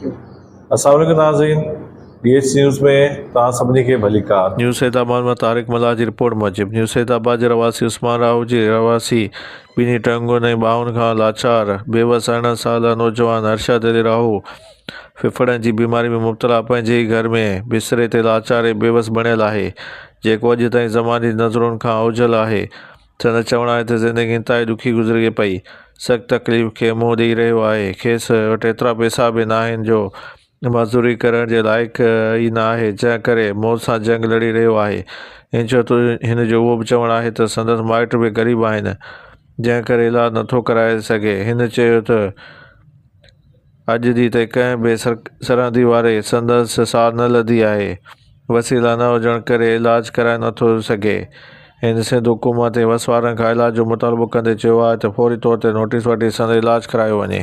अस्सलाम वालेकुम नाज़रीन, DH न्यूज़ में तव्हां सभिनी खे भली कार। न्यूज़ हैदराबाद में तारिक मल्हार की रिपोर्ट मूजिब न्यूज़ हैदराबाद के रवासी उस्मान राव जी रवासी ॿिन्ही टंगुनि ऐं ॿाहुनि खां लाचार बेवस 18 साल नौजवान अरशद अली राहू फिफड़नि जी बीमारी में मुब्तला पंहिंजे ई घर में बिस्तरे ते लाचार ऐं बेवस बणियल आहे, जेको अॼु ताईं ज़मानी नज़रुनि खां ओझल आहे। संदसि चवणु आहे त ज़िंदगी इंतहाई ॾुखी गुज़रे पई, सख़्त तकलीफ़ खे मुंहुं ॾेई रहियो आहे। खेसि वटि एतिरा पैसा बि न आहिनि जो मज़दूरी करण जे लाइक़ ई न आहे, जंहिं करे मौत सां जंग लड़ी रहियो आहे। इन छो त हिन जो उहो बि चवणु आहे त संदसि माइट बि ग़रीब आहिनि, जंहिं करे इलाजु नथो कराए सघे। हिन चयो त अॼु ॾींहुं ते कंहिं बि सरहदी वारे संदसि साह न लधी आहे, वसीला न हुजण करे इलाजु कराए नथो सघे। हिन सिंध हुकूमत ऐं वसवारनि खां इलाज जो मुतालबो कंदे चयो आहे त फौरी तौर ते नोटिस वठी संदसि इलाजु करायो वञे।